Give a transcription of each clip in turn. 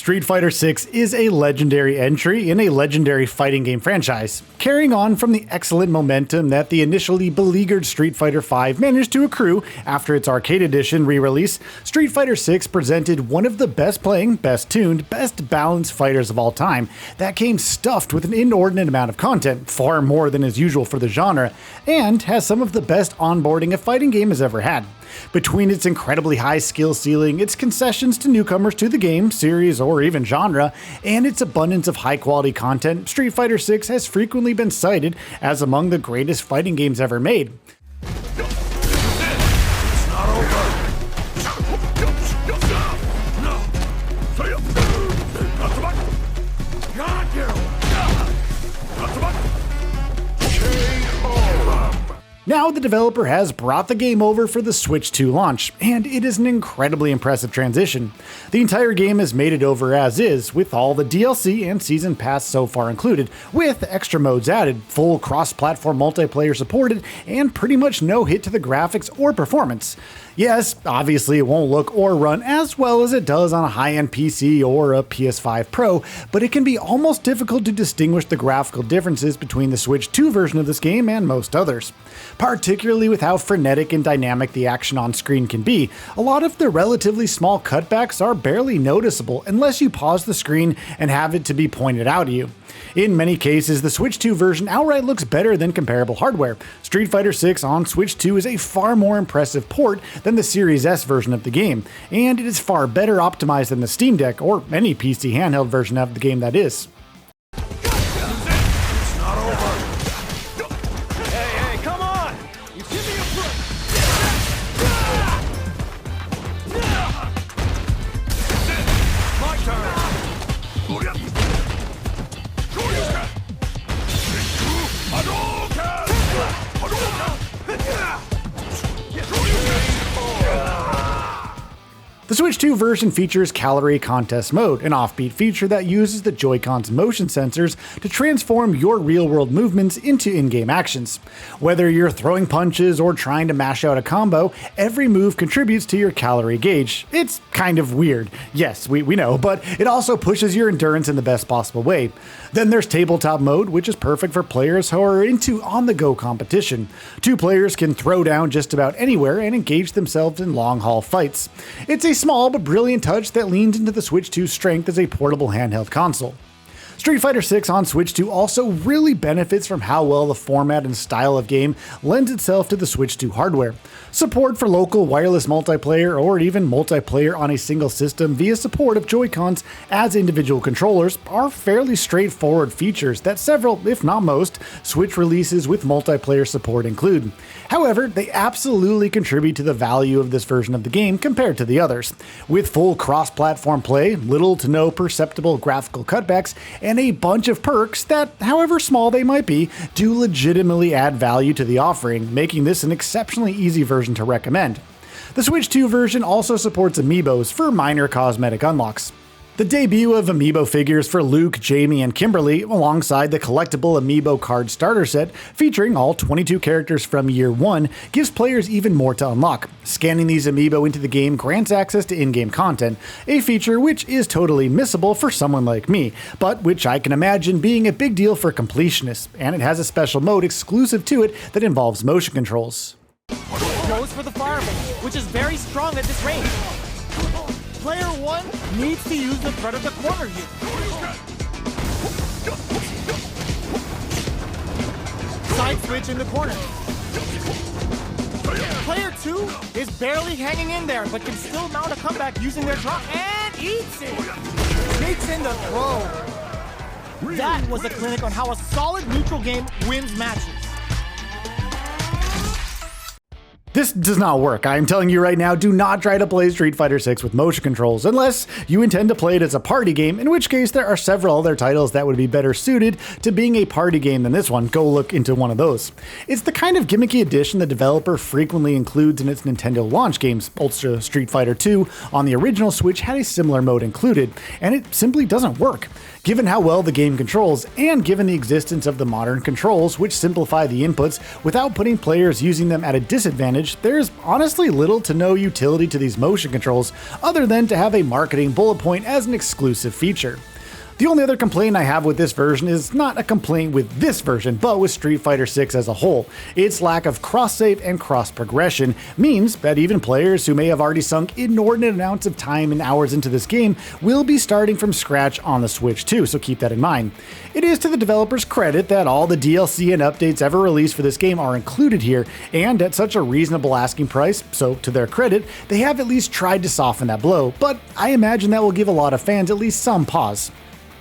Street Fighter 6 is a legendary entry in a legendary fighting game franchise, carrying on from the excellent momentum that the initially beleaguered Street Fighter V managed to accrue after its arcade edition re-release. Street Fighter 6 presented one of the best playing, best tuned, best balanced fighters of all time that came stuffed with an inordinate amount of content, far more than is usual for the genre, and has some of the best onboarding a fighting game has ever had. Between its incredibly high skill ceiling, its concessions to newcomers to the game, series, or even genre, and its abundance of high-quality content, Street Fighter 6 has frequently been cited as among the greatest fighting games ever made. It's not over. Now the developer has brought the game over for the Switch 2 launch, and it is an incredibly impressive transition. The entire game has made it over as is, with all the DLC and Season Pass so far included, with extra modes added, full cross-platform multiplayer supported, and pretty much no hit to the graphics or performance. Yes, obviously it won't look or run as well as it does on a high-end PC or a PS5 Pro, but it can be almost difficult to distinguish the graphical differences between the Switch 2 version of this game and most others. Particularly with how frenetic and dynamic the action on screen can be, a lot of the relatively small cutbacks are barely noticeable unless you pause the screen and have it to be pointed out at you. In many cases, the Switch 2 version outright looks better than comparable hardware. Street Fighter 6 on Switch 2 is a far more impressive port than the Series S version of the game, and it is far better optimized than the Steam Deck or any PC handheld version of the game that is. It's not over. Hey, come on! You give me a foot! My turn! The Switch 2 version features Calorie Contest Mode, an offbeat feature that uses the Joy-Con's motion sensors to transform your real-world movements into in-game actions. Whether you're throwing punches or trying to mash out a combo, every move contributes to your calorie gauge. It's kind of weird, yes, we know, but it also pushes your endurance in the best possible way. Then there's Tabletop Mode, which is perfect for players who are into on-the-go competition. Two players can throw down just about anywhere and engage themselves in long-haul fights. It's a small but brilliant touch that leans into the Switch 2's strength as a portable handheld console. Street Fighter 6 on Switch 2 also really benefits from how well the format and style of game lends itself to the Switch 2 hardware. Support for local wireless multiplayer or even multiplayer on a single system via support of Joy-Cons as individual controllers are fairly straightforward features that several, if not most, Switch releases with multiplayer support include. However, they absolutely contribute to the value of this version of the game compared to the others. With full cross-platform play, little to no perceptible graphical cutbacks, and a bunch of perks that, however small they might be, do legitimately add value to the offering, making this an exceptionally easy version to recommend. The Switch 2 version also supports amiibos for minor cosmetic unlocks. The debut of amiibo figures for Luke, Jamie, and Kimberly, alongside the collectible amiibo card starter set featuring all 22 characters from Year 1, gives players even more to unlock. Scanning these amiibo into the game grants access to in-game content, a feature which is totally missable for someone like me, but which I can imagine being a big deal for completionists, and it has a special mode exclusive to it that involves motion controls. Goes for the fireball, which is very strong at this range. Player 1 needs to use the threat of the corner here. Side switch in the corner. Player 2 is barely hanging in there, but can still mount a comeback using their drop and eats it. Takes in the throw. That was a clinic on how a solid neutral game wins matches. This does not work. I am telling you right now, do not try to play Street Fighter 6 with motion controls unless you intend to play it as a party game, in which case there are several other titles that would be better suited to being a party game than this one. Go look into one of those. It's the kind of gimmicky addition the developer frequently includes in its Nintendo launch games. Ultra Street Fighter 2 on the original Switch had a similar mode included, and it simply doesn't work. Given how well the game controls, and given the existence of the modern controls which simplify the inputs without putting players using them at a disadvantage, advantage, there's honestly little to no utility to these motion controls other than to have a marketing bullet point as an exclusive feature. The only other complaint I have with this version is not a complaint with this version, but with Street Fighter 6 as a whole. Its lack of cross-save and cross-progression means that even players who may have already sunk inordinate amounts of time and hours into this game will be starting from scratch on the Switch too, so keep that in mind. It is to the developers' credit that all the DLC and updates ever released for this game are included here, and at such a reasonable asking price, so to their credit, they have at least tried to soften that blow, but I imagine that will give a lot of fans at least some pause.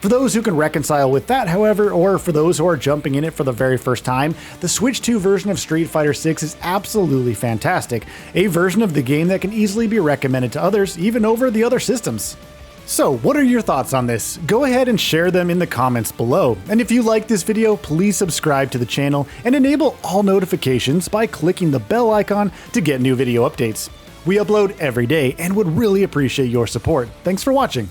For those who can reconcile with that, however, or for those who are jumping in it for the very first time, the Switch 2 version of Street Fighter 6 is absolutely fantastic, a version of the game that can easily be recommended to others, even over the other systems. So, what are your thoughts on this? Go ahead and share them in the comments below. And if you like this video, please subscribe to the channel and enable all notifications by clicking the bell icon to get new video updates. We upload every day and would really appreciate your support. Thanks for watching.